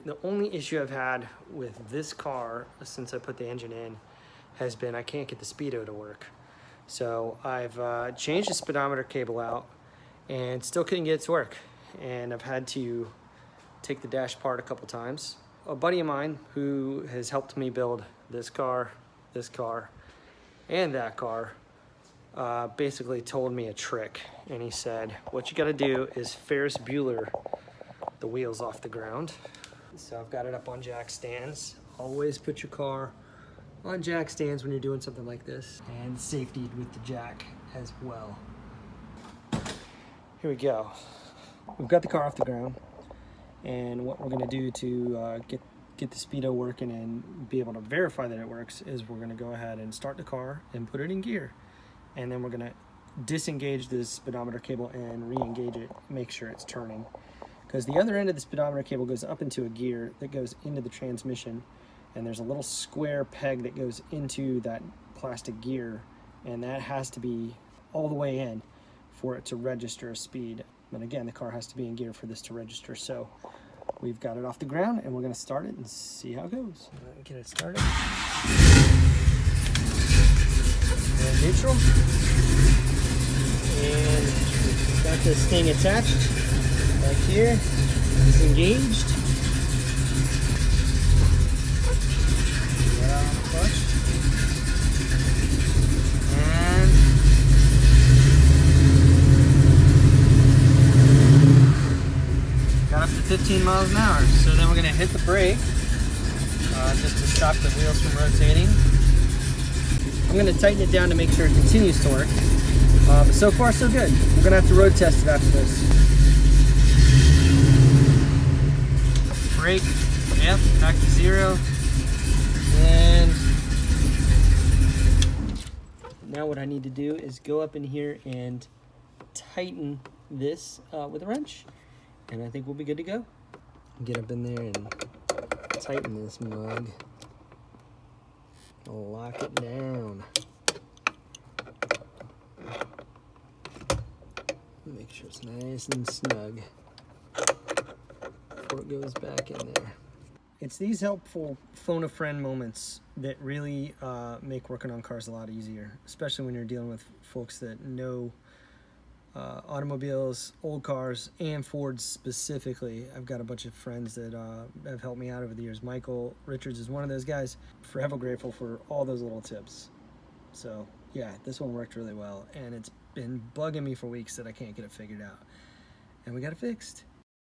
The only issue I've had with this car since I put the engine in has been I can't get the Speedo to work. So I've changed the speedometer cable out and still couldn't get it to work. And I've had to take the dash apart a couple times. A buddy of mine who has helped me build this car, and that car, basically told me a trick. And he said, what you gotta do is Ferris Bueller the wheels off the ground. So I've got it up on jack stands. Always put your car on jack stands when you're doing something like this. And safety with the jack as well. Here we go. We've got the car off the ground. And what we're gonna do to get the Speedo working and be able to verify that it works is we're gonna go ahead and start the car and put it in gear. And then we're gonna disengage the speedometer cable and re-engage it, make sure it's turning. Because the other end of the speedometer cable goes up into a gear that goes into the transmission, and there's a little square peg that goes into that plastic gear, and that has to be all the way in for it to register a speed. And again, the car has to be in gear for this to register. So we've got it off the ground, and we're gonna start it and see how it goes. Get it started. And neutral. And got this thing attached back here. Disengaged. Get out on the clutch. And got up to 15 miles an hour. So then we're going to hit the brake just to stop the wheels from rotating. I'm going to tighten it down to make sure it continues to work. But so far so good. We're going to have to road test it after this. Brake, yep, back to 0. And now what I need to do is go up in here and tighten this with a wrench. And I think we'll be good to go. Get up in there and tighten this mug. Lock it down. Make sure it's nice and snug before it goes back in there. It's these helpful phone a friend moments that really make working on cars a lot easier, especially when you're dealing with folks that know automobiles, old cars, and Fords specifically. I've got a bunch of friends that have helped me out over the years. Michael Richards is one of those guys. Forever grateful for all those little tips. So yeah, this one worked really well, and it's been bugging me for weeks that I can't get it figured out. And we got it fixed.